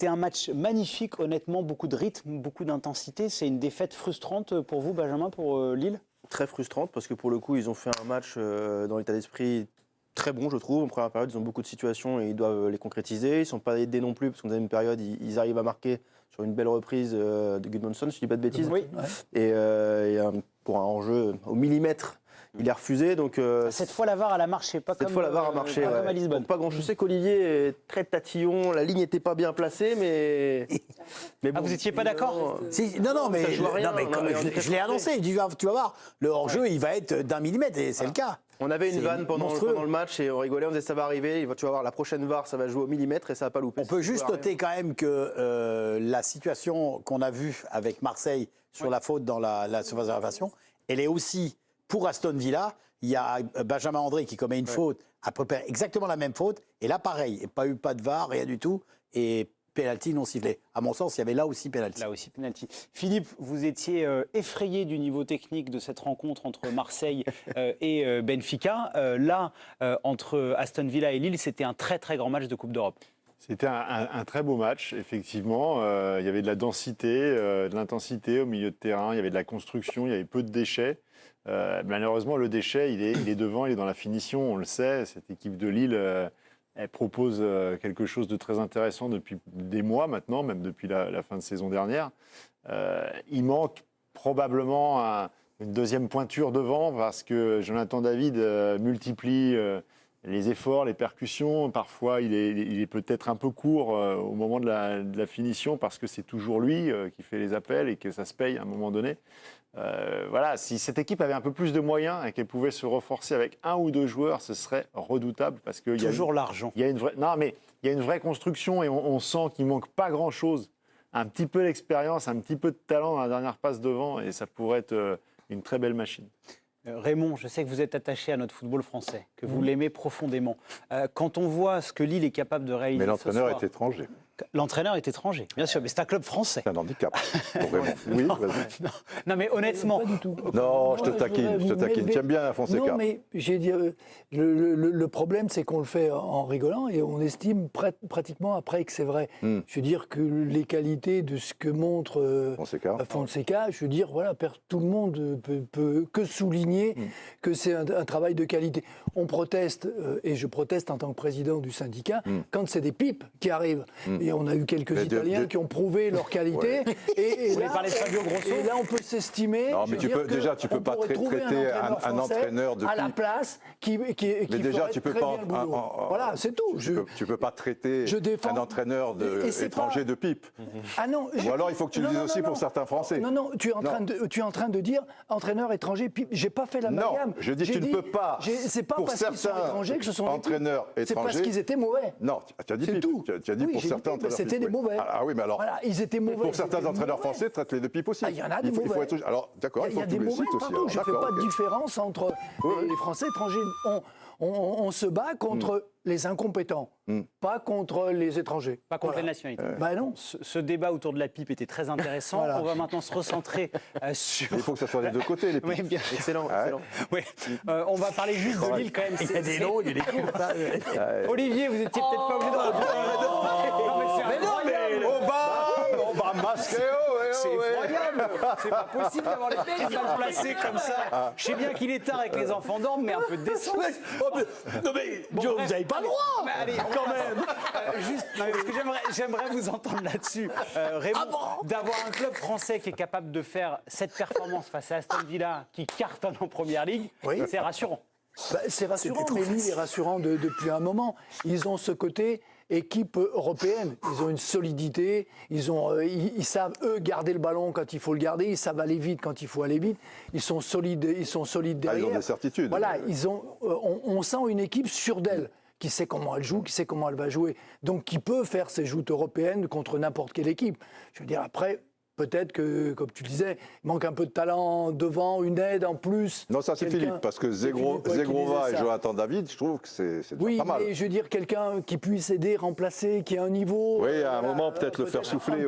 C'était un match magnifique, honnêtement, beaucoup de rythme, beaucoup d'intensité. C'est une défaite frustrante pour vous, Benjamin, pour Lille? Très frustrante parce que pour le coup, ils ont fait un match dans l'état d'esprit très bon, je trouve. En première période, ils ont beaucoup de situations et ils doivent les concrétiser. Ils ne sont pas aidés non plus parce qu'en deuxième période, ils arrivent à marquer sur une belle reprise de Gudmundsson, si je ne dis pas de bêtises. Oui. Et pour un enjeu au millimètre, il est refusé. Donc, cette fois, la VAR, elle a marché. Pas cette comme, fois, la VAR a marché. comme à Lisbonne. Donc, pas grand. Je sais qu'Olivier est très tatillon. La ligne n'était pas bien placée, mais bon, vous n'étiez pas d'accord? Non, mais, ça joue à rien. je l'ai annoncé. Tu vas voir, le hors-jeu, il va être d'1 millimètre, et c'est le cas. On avait une vanne pendant le match et on rigolait, on disait ça va arriver, tu vas voir, la prochaine VAR, ça va jouer au millimètre et ça va pas louper. On peut juste noter quand même que la situation qu'on a vue avec Marseille sur la faute dans la surface, elle est aussi, pour Aston Villa, il y a Benjamin André qui commet une faute, à peu près exactement la même faute, et là pareil, pas de VAR, rien du tout, et pénalty non sifflé. À mon sens, il y avait là aussi pénalty. Là aussi pénalty. Philippe, vous étiez effrayé du niveau technique de cette rencontre entre Marseille et Benfica. Là, entre Aston Villa et Lille, c'était un très très grand match de Coupe d'Europe. C'était un très beau match, effectivement. Il y avait de la densité, de l'intensité au milieu de terrain, il y avait de la construction, il y avait peu de déchets. Malheureusement, le déchet, il est devant, il est dans la finition, on le sait. Cette équipe de Lille, elle propose quelque chose de très intéressant depuis des mois maintenant, même depuis la fin de saison dernière. Il manque probablement une deuxième pointure devant parce que Jonathan David multiplie les efforts, les percussions. Parfois, il est peut-être un peu court au moment de la finition parce que c'est toujours lui qui fait les appels et que ça se paye à un moment donné. Voilà, si cette équipe avait un peu plus de moyens et qu'elle pouvait se renforcer avec un ou deux joueurs, ce serait redoutable parce que toujours l'argent. Il y a une vraie construction et on sent qu'il manque pas grand-chose. Un petit peu d'expérience, un petit peu de talent dans la dernière passe devant et ça pourrait être une très belle machine. Raymond, je sais que vous êtes attaché à notre football français, que vous l'aimez profondément. Quand on voit ce que Lille est capable de réaliser. Mais l'entraîneur est étranger. L'entraîneur est étranger, bien sûr, mais c'est un club français. C'est un handicap. Oui, vas-y. Non, mais honnêtement. Pas du tout. Non, je te taquine. Tu aimes bien Fonseca. Non, mais j'ai dit, le problème, c'est qu'on le fait en rigolant et on estime pratiquement après que c'est vrai. Je veux dire que les qualités de ce que montre Fonseca, je veux dire, voilà, tout le monde peut que souligner que c'est un travail de qualité. On proteste, et je proteste en tant que président du syndicat, quand c'est des pipes qui arrivent. Et on a eu quelques Italiens qui ont prouvé leur qualité. Et vous voulez parler de Fabio Grosso ? Et là, on peut s'estimer. Non, mais tu peux pas traiter un entraîneur de à la place qui mais déjà, tu peux pas. Voilà, c'est tout. Tu peux pas traiter un entraîneur étranger de pipe. Ah non. Ou alors, il faut que tu le dises aussi pour certains Français. Non, tu es en train de dire entraîneur étranger pipe. J'ai pas fait l'amalgame. Non, je dis que tu ne peux pas. C'est pas parce qu'ils sont étrangers que ce sont entraîneurs étrangers. C'est parce qu'ils étaient mauvais. Non, tu as dit pipe. Tu as dit pour certains. C'était des mauvais. Ah oui, mais alors. Voilà, ils étaient mauvais. Pour certains entraîneurs français, traite-les de pipe aussi. Il y en a des mauvais. Alors, d'accord, il faut que tu les cites aussi. Je ne fais pas de différence entre les Français étrangers. On se bat contre les incompétents, pas contre les étrangers. Pas contre les nationalités. Bah non. Ce débat autour de la pipe était très intéressant. Voilà. On va maintenant se recentrer sur... Il faut que ça soit des deux côtés, les pipes. Oui, bien. Excellent. Oui. On va parler juste de Lille quand même. Il y a des longs, il y a des courts. Olivier, vous étiez peut-être pas obligé de... On va masquer. C'est effroyable. C'est pas possible d'avoir les pieds mal placés comme ça. Je sais bien qu'il est tard et que les enfants dorment, mais un peu de décence. Non mais, vous n'avez pas le droit. Allez, quand même. Parce que j'aimerais vous entendre là-dessus, Raymond, d'avoir un club français qui est capable de faire cette performance face à Aston Villa, qui cartonne en Première Ligue, c'est rassurant. C'est rassurant, mais Lille est rassurant depuis un moment. Ils ont ce côté équipe européenne. Ils ont une solidité, ils savent, eux, garder le ballon quand il faut le garder, ils savent aller vite quand il faut aller vite. Ils sont solides derrière. Ils ont des certitudes. Voilà, on sent une équipe sûre d'elle, qui sait comment elle joue, qui sait comment elle va jouer. Donc, qui peut faire ses joutes européennes contre n'importe quelle équipe. Je veux dire, après... Peut-être que, comme tu le disais, il manque un peu de talent devant, une aide en plus. Non, ça c'est Philippe, parce que Zegrova et Jonathan David, je trouve que c'est pas mal. Oui, mais je veux dire, quelqu'un qui puisse aider, remplacer, qui a un niveau... Oui, à un moment, peut-être le faire souffler,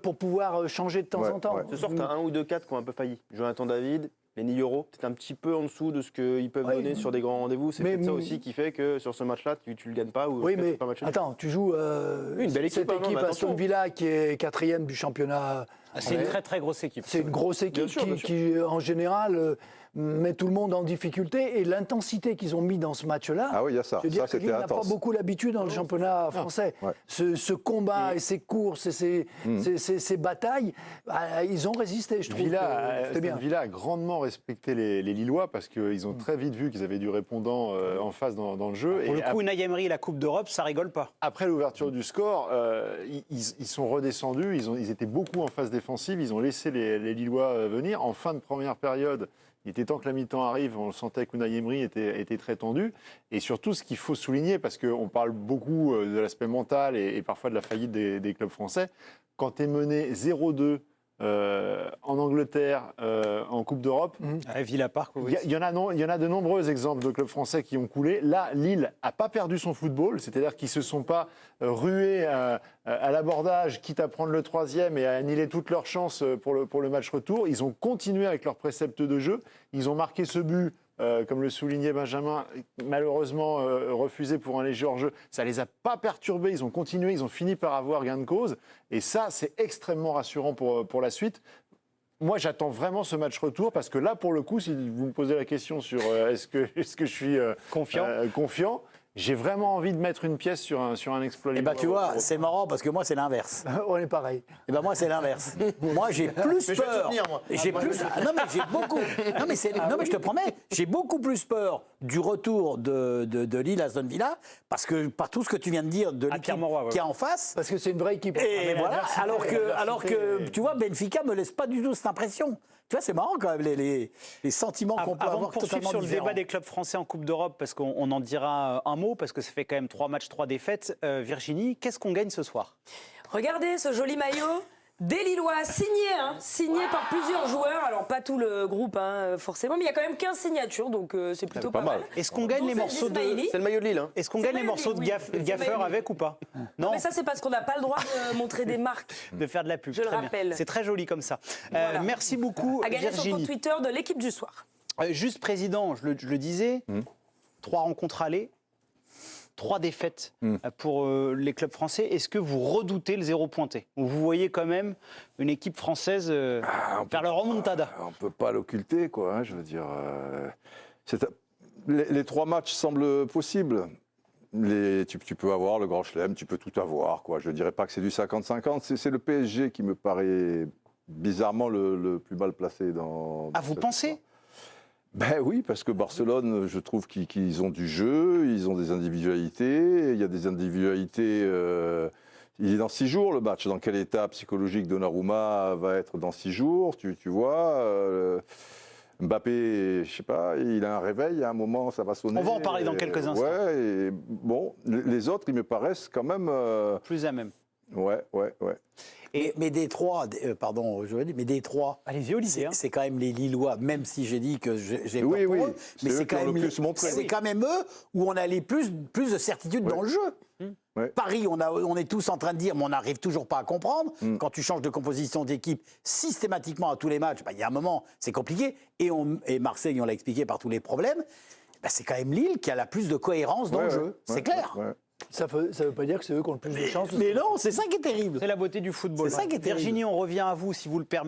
pour pouvoir changer de temps en temps. Ce soir, tu as un ou deux cadres qui ont un peu failli. Jonathan David, les 10 euros, peut-être un petit peu en dessous de ce qu'ils peuvent donner sur des grands rendez-vous. C'est peut-être ça aussi qui fait que sur ce match-là, tu le gagnes pas. Ou oui, mais pas match attends, tu joues une belle équipe, cette équipe Aston Villa qui est 4e du championnat. C'est une très très grosse équipe. C'est une grosse équipe bien sûr. qui, en général, met tout le monde en difficulté. Et l'intensité qu'ils ont mis dans ce match-là, Ah oui, il y a ça. je veux dire Ça, que c'était Lille n'a pas intense. beaucoup l'habitude dans le championnat français. Ouais. Ce combat et ces courses et ces batailles, ils ont résisté, je trouve. C'était bien. Villa a grandement respecté les Lillois parce qu'ils ont très vite vu qu'ils avaient du répondant en face dans le jeu. Pour le coup, Unai Emery, la Coupe d'Europe, ça rigole pas. Après l'ouverture du score, ils sont redescendus, ils étaient beaucoup en phase défensive, ils ont laissé les Lillois venir. En fin de première période, il était temps que la mi-temps arrive, on le sentait qu'Unai Emery était très tendu. Et surtout, ce qu'il faut souligner, parce qu'on parle beaucoup de l'aspect mental et parfois de la faillite des clubs français, quand tu es mené 0-2 en Angleterre, en Coupe d'Europe, Villa Park, oui. il y en a de nombreux exemples de clubs français qui ont coulé. Là, Lille n'a pas perdu son football, c'est-à-dire qu'ils ne se sont pas rués à l'abordage, quitte à prendre le 3e et à annihiler toutes leurs chances pour le match retour. Ils ont continué avec leur précepte de jeu. Ils ont marqué ce but, comme le soulignait Benjamin, malheureusement refusé pour un léger hors-jeu. Ça ne les a pas perturbés, ils ont continué, ils ont fini par avoir gain de cause. Et ça, c'est extrêmement rassurant pour la suite. Moi, j'attends vraiment ce match retour parce que là, pour le coup, si vous me posez la question sur est-ce que je suis confiant, j'ai vraiment envie de mettre une pièce sur un exploit. Eh ben, tu vois, c'est marrant parce que moi, c'est l'inverse. On est pareil. Eh ben, moi, c'est l'inverse. Moi, j'ai plus Mais je vais te peur. soutenir, moi. J'ai plus. Non, mais j'ai beaucoup. Non, mais je te promets, j'ai beaucoup plus peur du retour de Lille à Aston Villa parce que par tout ce que tu viens de dire de l'équipe Pierre-Mauroy, ouais. qui est en face. Parce que c'est une vraie équipe. Et voilà. l'adversité, Alors que tu vois, Benfica me laisse pas du tout cette impression. Tu vois, c'est marrant quand même les sentiments qu'on peut Avant avoir de poursuivre totalement sur le différents. débat des clubs français en Coupe d'Europe, parce qu'on en dira un mot, parce que ça fait quand même 3 matchs, 3 défaites. Virginie, qu'est-ce qu'on gagne ce soir? Regardez ce joli maillot des Lillois, signé par plusieurs joueurs. Alors, pas tout le groupe, forcément, mais il y a quand même 15 signatures, donc c'est plutôt pas mal. Est-ce qu'on gagne les morceaux de... C'est le maillot de Lille. Hein. Est-ce qu'on C'est gagne les Maëlys, morceaux de oui. C'est Gaffer Maëlys. avec ou pas? Non, Mais ça, c'est parce qu'on n'a pas le droit de montrer des marques. de faire de la pub. Je le très bien. rappelle. C'est très joli comme ça. Voilà. Merci beaucoup, À gagner sur le compte Virginie. Twitter de l'équipe du soir. Juste président, je le disais, 3 rencontres allées, 3 défaites pour les clubs français. Est-ce que vous redoutez le 0 pointé? Ou vous voyez quand même une équipe française faire le remontada? On ne peut pas l'occulter, quoi. Je veux dire, les 3 matchs semblent possibles. Tu peux avoir le grand chelem, tu peux tout avoir, quoi. Je ne dirais pas que c'est du 50-50. C'est le PSG qui me paraît bizarrement le plus mal placé dans Vous cette pensez histoire. Ben oui, parce que Barcelone, je trouve qu'ils ont du jeu, ils ont des individualités. Il y a des individualités. Il est dans 6 jours le match. Dans quel état psychologique Donnarumma va être dans 6 jours, tu vois Mbappé, je sais pas, il a un réveil, à un moment, ça va sonner. On va en parler dans quelques instants. Ouais, et bon, les autres, ils me paraissent quand même. Plus à même. Ouais. Mais des trois, pardon, je veux dire, mais des trois. Allez-y, Olivier. C'est quand même les Lillois, même si j'ai dit que j'ai peur Oui, pour oui. eux, mais C'est eux c'est qui quand ont le même plus montré. c'est quand même eux où on a les plus de certitude dans le jeu. Ouais. Paris, on est tous en train de dire, mais on n'arrive toujours pas à comprendre. Quand tu changes de composition d'équipe systématiquement à tous les matchs, il y a un moment, c'est compliqué. Et Marseille, on l'a expliqué par tous les problèmes. C'est quand même Lille qui a la plus de cohérence dans le jeu. C'est clair. Ouais. Ça veut pas dire que c'est eux qui ont le plus de chance. Mais non, c'est ça qui est terrible. C'est la beauté du football. C'est ça qui est terrible. Virginie, on revient à vous, si vous le permettez.